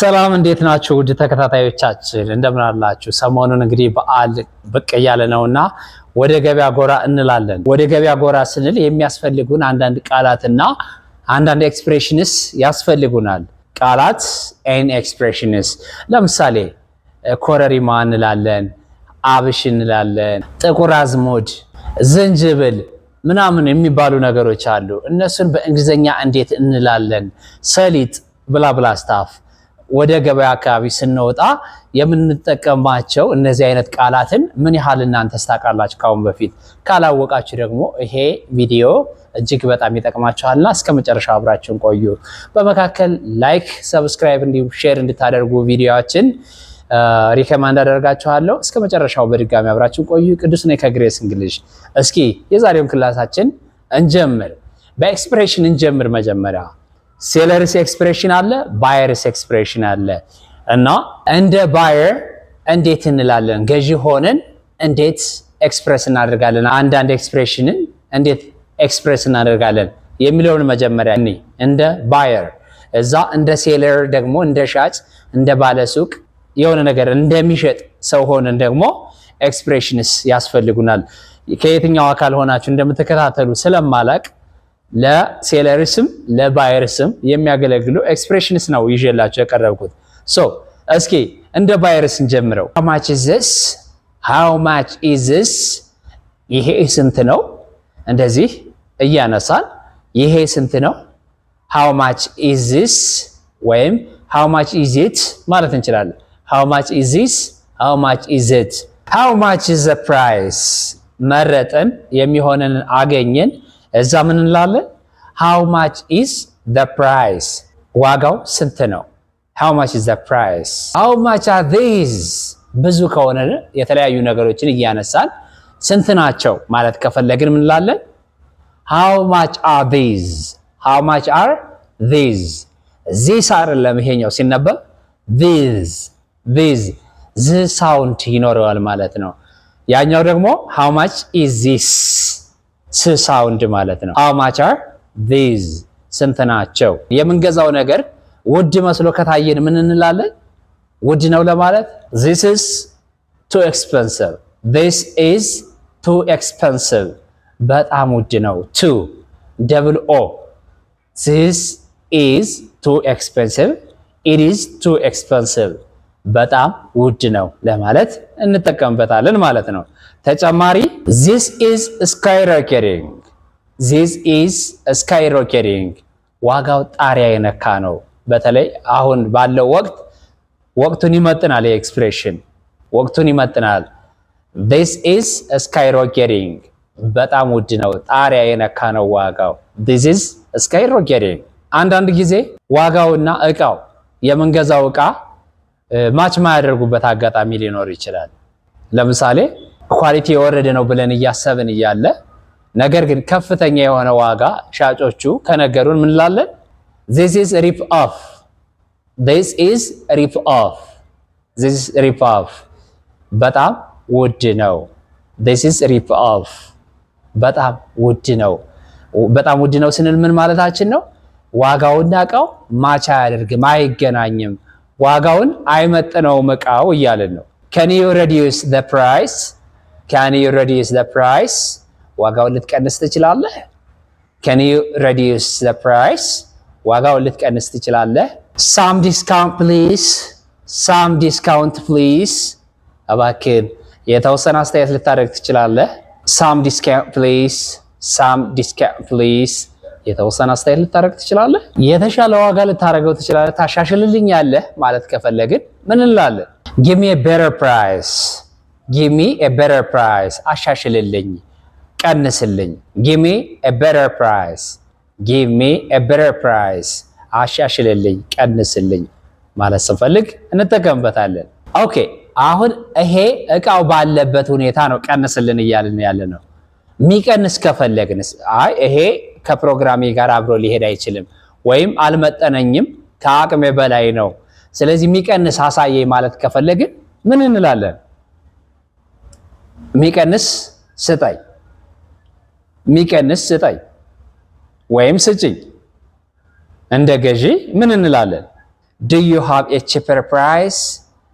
ሰላም እንዴት ናችሁ? ውድ ተከታታዮቻችን እንደምን አላችሁ? ሰሞኑን እንግዲህ በዓል ብቅ እያለ ነውና ወደ ገበያ ጎራ እንላለን። ወደ ገበያ ጎራ ስንል የሚያስፈልጉን አንዳንድ ቃላትና አንዳንድ ኤክስፕሬሽንስ ያስፈልጉናል። ቃላት ኤን ኤክስፕሬሽንስ ለምሳሌ ኮረሪማ እንላለን፣ አብሽ እንላለን፣ ጥቁር አዝሙድ፣ ዝንጅብል ምናምን የሚባሉ ነገሮች አሉ። እነሱን በእንግሊዘኛ እንዴት እንላለን? ሰሊጥ ብላ ስታፍ ወደ ገበያ አካባቢ ስንወጣ የምንጠቀማቸው እነዚህ አይነት ቃላትን ምን ያህል እናንተ ታውቃላችሁ? ካሁን በፊት ካላወቃችሁ ደግሞ ይሄ ቪዲዮ እጅግ በጣም ይጠቅማችኋልና እስከ መጨረሻው አብራችሁን ቆዩ። በመካከል ላይክ፣ ሰብስክራይብ እንዲሁ ሼር እንድታደርጉ ቪዲዮአችን ሪከማንድ አደርጋችኋለሁ። እስከ መጨረሻው በድጋሚ አብራችሁን ቆዩ። ቅዱስ ነኝ ከግሬስ እንግሊሽ። እስኪ የዛሬውን ክላሳችን እንጀምር። በኤክስፕሬሽን እንጀምር። መጀመሪያ ሴለርስ ኤክስፕሬሽን አለ፣ ባየርስ ኤክስፕሬሽን አለ እና እንደ ባየር እንዴት እንላለን? ገዢ ሆነን እንዴት ኤክስፕሬስ እናደርጋለን? አንዳንድ ኤክስፕሬሽንን እንዴት ኤክስፕሬስ እናደርጋለን የሚለውን መጀመሪያ እኔ እንደ ባየር፣ እዛ እንደ ሴለር ደግሞ እንደ ሻጭ፣ እንደ ባለሱቅ የሆነ ነገር እንደሚሸጥ ሰው ሆነን ደግሞ ኤክስፕሬሽንስ ያስፈልጉናል። ከየትኛው አካል ሆናችሁ እንደምትከታተሉ ስለማላቅ ለሴለርስም ለባየርስም የሚያገለግሉ ኤክስፕሬሽንስ ነው ይዤላችሁ የቀረብኩት። እስኪ እንደ ባየርስ እንጀምረው። how much is this? how much is this? ይሄ ስንት ነው? እንደዚህ እያነሳን ይሄ ስንት ነው? how much is this? ወይም how much is it ማለት እንችላለን። how much is this? how much is it? how much is the price? መረጠን የሚሆነን አገኘን እዛ ምን እንላለን? how much is the price? ዋጋው ስንት ነው? how much is the price? how much are these? ብዙ ከሆነ የተለያዩ ነገሮችን እያነሳን ስንት ናቸው ማለት ከፈለግን ምን እንላለን? how much are these? how much are these? this አይደለም ይሄኛው ሲነበብ these this ሳውንድ ይኖረዋል ማለት ነው። ያኛው ደግሞ how much is this? ሳውንድ ማለት ነው። how much are these? ስንት ናቸው? የምንገዛው ነገር ውድ መስሎ ከታየን ምን እንላለን? ውድ ነው ለማለት this is too expensive. this is too expensive. በጣም ውድ ነው። too double o. this is too expensive. it is too expensive. በጣም ውድ ነው ለማለት እንጠቀምበታለን ማለት ነው። ተጨማሪ this is skyrocketing. this is skyrocketing. ዋጋው ጣሪያ የነካ ነው። በተለይ አሁን ባለው ወቅቱን ይመጥናል። የኤክስፕሬሽን ወቅቱን ይመጥናል። this is skyrocketing. በጣም ውድ ነው፣ ጣሪያ የነካ ነው ዋጋው። this is skyrocketing. አንዳንድ ጊዜ ዋጋውና እቃው የምንገዛው እቃ ማች ማያደርጉበት አጋጣሚ ሊኖር ይችላል። ለምሳሌ ኳሊቲ የወረደ ነው ብለን እያሰብን እያለ ነገር ግን ከፍተኛ የሆነ ዋጋ ሻጮቹ ከነገሩን ምን እንላለን? this is rip off. this is rip off. this is rip off. በጣም ውድ ነው። this is rip off. በጣም ውድ ነው። በጣም ውድ ነው ስንል ምን ማለታችን ነው? ዋጋውና እቃው ማች አያደርግም፣ አይገናኝም፣ ዋጋውን አይመጥነውም እቃው እያልን ነው። can you reduce the price? can you reduce the price? ዋጋውን ልትቀንስ ትችላለህ? can you reduce the price? ዋጋውን ልትቀንስ ትችላለህ? some discount please. some discount please. እባክህ የተወሰነ አስተያየት ልታደርግ ትችላለህ? some discount please. some discount please. የተወሰነ አስተያየት ልታደርግ ትችላለህ? የተሻለ ዋጋ ልታደርገው ትችላለህ? ታሻሽልልኛለህ ማለት ከፈለግን ምን እንላለን? give me a better price. give me a better price. አሻሽልልኝ፣ ቀንስልኝ። give me a better price. give me a better price. አሻሽልልኝ፣ ቀንስልኝ ማለት ስንፈልግ እንጠቀምበታለን። ኦኬ፣ አሁን ይሄ እቃው ባለበት ሁኔታ ነው ቀንስልን እያልን ያለ ነው። የሚቀንስ ከፈለግንስ አይ ይሄ ከፕሮግራሜ ጋር አብሮ ሊሄድ አይችልም ወይም አልመጠነኝም፣ ከአቅሜ በላይ ነው፣ ስለዚህ የሚቀንስ አሳየኝ ማለት ከፈለግን ምን እንላለን? የሚቀንስ ስጠኝ፣ የሚቀንስ ስጠኝ ወይም ስጭኝ። እንደ ገዢ ምን እንላለን? do you have a cheaper price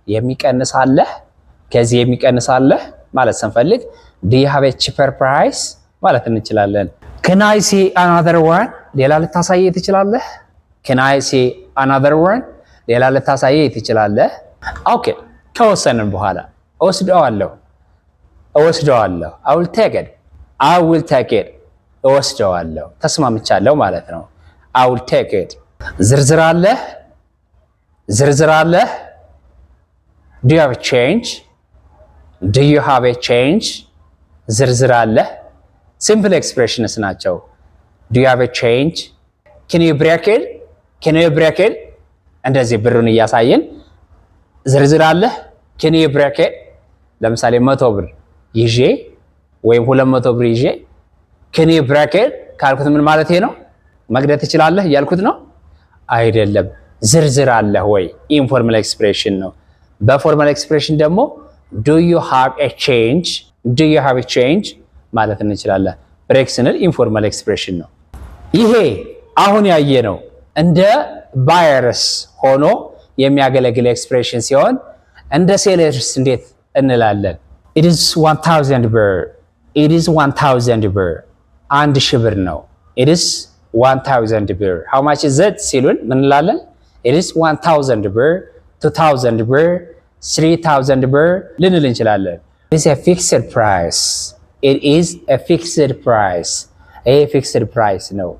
የሚቀንስ አለ ከዚህ የሚቀንስ አለ ማለት ስንፈልግ do you have a cheaper price ማለት እንችላለን can I see another one ሌላ ልታሳየኝ ትችላለህ can I see another one ሌላ ልታሳየኝ ትችላለህ ኦኬ ከወሰንን በኋላ እወስደዋለሁ I will take it እወስደዋለሁ ተስማምቻለሁ ማለት ነው I will take it ዝርዝር አለ do you have a change ዝርዝር አለ simple expressions ናቸው do you have a change can you break it እንደዚህ ብሩን እያሳየን ዝርዝር አለ can you break it ለምሳሌ 100 ብር ይዤ ወይም 200 ብር ይዤ can you break it ካልኩት ምን ማለት ነው መግደት ትችላለህ ያልኩት ነው አይደለም ዝርዝር አለ ወይ ኢንፎርማል ኤክስፕሬሽን ነው በፎርማል ኤክስፕሬሽን ደግሞ do you have a change ማለት እንችላለን ብሬክ ስንል ኢንፎርማል ኤክስፕሬሽን ነው ይሄ አሁን ያየነው እንደ ባየርስ ሆኖ የሚያገለግል ኤክስፕሬሽን ሲሆን እንደ ሴለርስ እንዴት እንላለን it is 1000 ብር 1000 ብር ነው it is 1000 ብር how much is it ሲሉን ምን እንላለን it is 1000 ብር 2000 ብር 3000 ብር ልንል እንችላለን it is a fixed price ይሄ ፊክስድ ፕራይስ ነው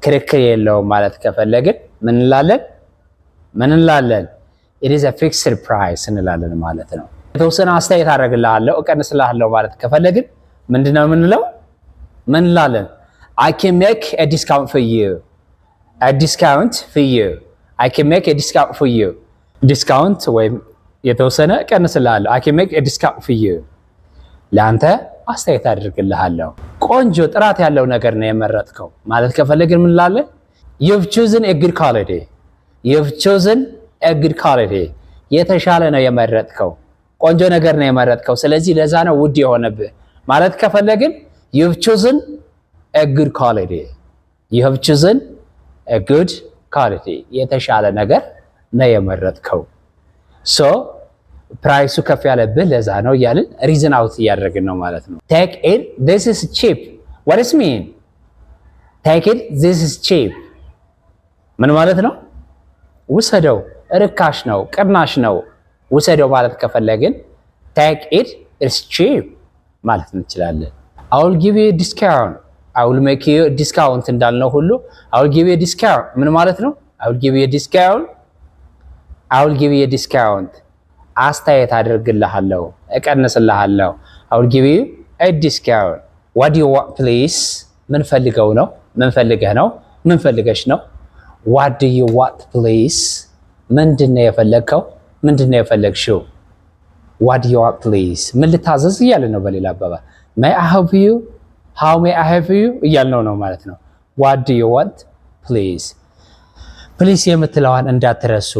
ክርክር የለውም ማለት ከፈለግን ምን እንላለን it is a fixed price እንላለን ማለት ነው የተወሰነ አስተያየት አደርግልሃለሁ እቀንስልሃለሁ ማለት ከፈለግን ምንድነው የምንለው ምን እንላለን I can make a discount for you I can make a discount for you ዲስካውንት ወይም የተወሰነ እቀንስልሃለሁ I can make a discount for you ለአንተ አስተያየት አደርግልሃለሁ ቆንጆ ጥራት ያለው ነገር ነው የመረጥከው ማለት ከፈለግን ምን እንላለን you've chosen a good quality የተሻለ ነው የመረጥከው ቆንጆ ነገር ነው የመረጥከው ስለዚህ ለዛ ነው ውድ የሆነብህ ማለት ከፈለግን you've chosen a good quality የተሻለ ነገር ነው የመረጥከው so ፕራይሱ ከፍ ያለብህ ለዛ ነው ያልን ሪዝን አውት እያደረግን ነው ማለት ነው take it this is cheap what does it mean take it this is cheap ምን ማለት ነው ውሰደው ርካሽ ነው ቅናሽ ነው ውሰደው ማለት ከፈለግን take it it's cheap ማለት እንችላለን I will give you a discount I will make you a discount እንዳልነው ሁሉ I will give you a discount ምን ማለት ነው I will give you a discount አስተያየት አደርግልሃለሁ እቀንስልሃለሁ I will give you a discount what do you want please ምን ፈልገህ ነው ምን ፈልገሽ ነው what do you want please ምንድነው የፈለግሽው what do you want please ምን ልታዘዝ እያለ ነው በሌላ አባባል may I help you how may I help you እያልነው ነው ማለት ነው what do you want please የምትለዋን እንዳትረሱ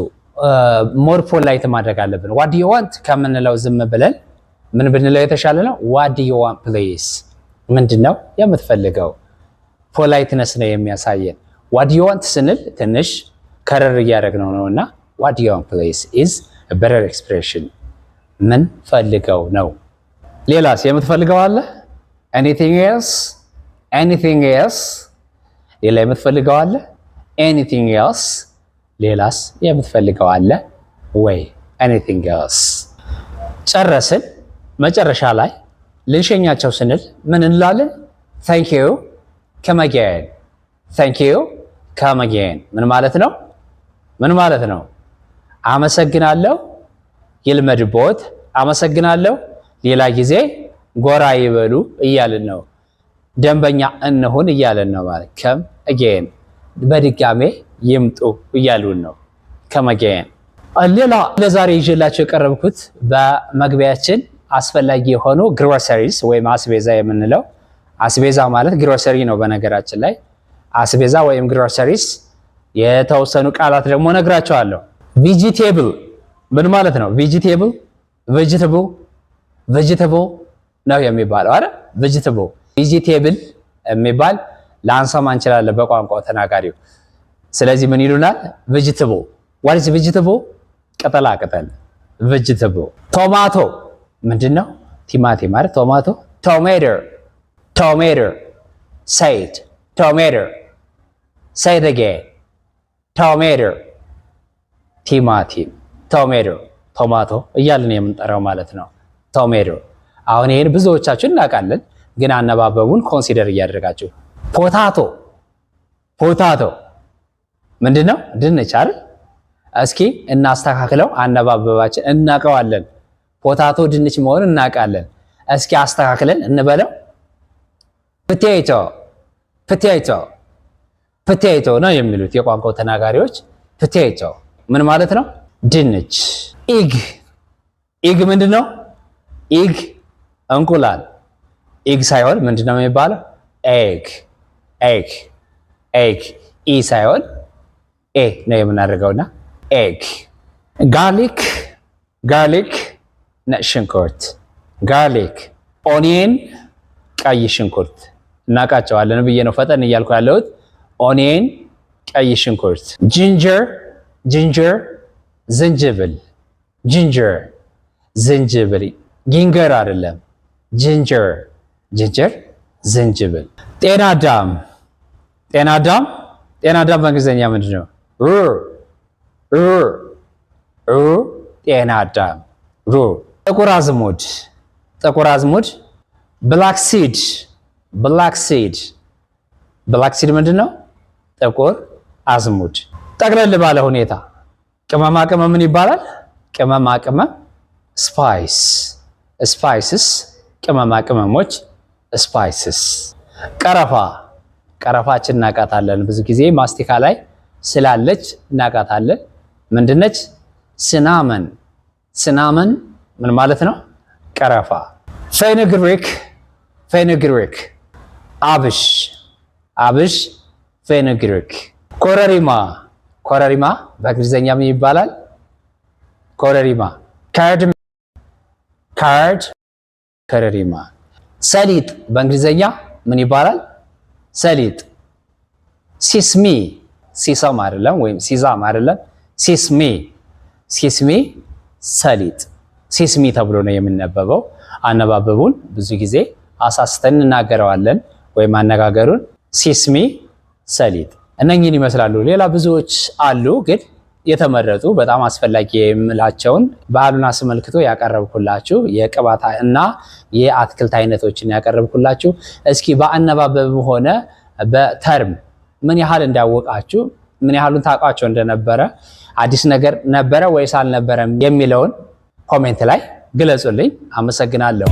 ሞር ፖላይት ማድረግ አለብን what do you want ከምንለው ዝም ብለን ምን ብንለው የተሻለ ነው what do you want please ምንድነው የምትፈልገው ፖላይትነስ ነው የሚያሳየን what do you want ስንል ትንሽ ከረር እያደረግነው ነውና what do you want please is a better expression ምን ፈልገው ነው ሌላስ የምትፈልገው አለ anything else ሌላ የምትፈልገው አለ anything else ሌላስ የምትፈልገው አለ ወይ anything else ጨረስን መጨረሻ ላይ ልንሸኛቸው ስንል ምን እንላለን thank you come again ምን ማለት ነው አመሰግናለሁ ይልመድቦት አመሰግናለሁ ሌላ ጊዜ ጎራ ይበሉ እያልን ነው ደንበኛ እንሁን እያልን ነው ማለት come again በድጋሜ ይምጡ እያሉን ነው come again ሌላ ለዛሬ ይዤላችሁ የቀረብኩት በመግቢያችን አስፈላጊ የሆኑ ግሮሰሪስ ወይም አስቤዛ የምንለው አስቤዛ ማለት ግሮሰሪ ነው በነገራችን ላይ አስቤዛ ወይም ግሮሰሪስ የተወሰኑ ቃላት ደግሞ ነግራቸዋለሁ vegetable ምን ማለት ነው vegetable ነው የሚባለው አይደል vegetable የሚባል ላንሰማ እንችላለን በቋንቋው ተናጋሪው ስለዚህ ምን ይሉናል vegetable what is vegetable ቅጠላ ቅጠል vegetable ቶማቶ ምንድነው ቲማቲም ማለት ቶማቶ tomato say it tomato say it again tomato ቲማቲም ቶማቶ እያልን የምንጠራው ማለት ነው ቶሜቶ አሁን ይሄን ብዙዎቻችን እናውቃለን ግን አነባበቡን ኮንሲደር እያደረጋችሁ ፖታቶ ምንድነው ድንች አይደል እስኪ እናስተካክለው አነባበባችን እናቀዋለን ፖታቶ ድንች መሆኑን እናውቃለን እስኪ አስተካክለን እንበለው ፖቴቶ ነው የሚሉት የቋንቋው ተናጋሪዎች ፖቴቶ ምን ማለት ነው ድንች ኢግ ምንድነው ኢግ እንቁላል ኢግ ሳይሆን ምንድነው የሚባለው ኤግ ኢ ሳይሆን ኤ ነው የምናደርገውና ኤግ ጋርሊክ ነጭ ሽንኩርት ጋርሊክ ኦኒየን ቀይ ሽንኩርት እናቃቸዋለን ብዬ ነው ፈጠን እያልኩ ያለሁት ኦኒየን ቀይ ሽንኩርት ጂንጀር ዝንጅብል ጊንገር አይደለም ጂንጀር ዝንጅብል ጤናዳም በእንግሊዝኛ ምንድነው ጤናዳም ጥቁር አዝሙድ ብላክ ሲድ ምንድነው ጥቁር አዝሙድ ጠቅለል ባለ ሁኔታ ቅመማ ቅመም ምን ይባላል ቅመማ ቅመም ስፓይስስ ቅመማ ቅመሞች ስፓይስስ ቀረፋችን እናቃታለን ብዙ ጊዜ ማስቲካ ላይ ስላለች እናቃታለን ምንድነች ሲናመን ምን ማለት ነው ቀረፋ ፌኑግሪክ አብሽ ፌኑግሪክ ኮረሪማ በእንግሊዝኛ ምን ይባላል ኮረሪማ ኮረሪማ ሰሊጥ በእንግሊዝኛ ምን ይባላል ሰሊጥ ሲሳም አይደለም ወይም ሲዛም አይደለም ሲስሚ ሰሊጥ ሲስሚ ተብሎ ነው የሚነበበው አነባበቡን ብዙ ጊዜ አሳስተን እናገረዋለን ወይም አነጋገሩን ሲስሚ ሰሊጥ እነኚህን ይመስላሉ ሌላ ብዙዎች አሉ ግን የተመረጡ በጣም አስፈላጊ የምላቸውን በዓሉን አስመልክቶ ያቀረብኩላችሁ የቅባት እና የአትክልት አይነቶችን ያቀረብኩላችሁ እስኪ በአነባበብ ሆነ በተርም ምን ያህል እንዳወቃችሁ ምን ያህሉን ታውቃቸው እንደነበረ አዲስ ነገር ነበረ ወይስ አልነበረም የሚለውን ኮሜንት ላይ ግለጹልኝ አመሰግናለሁ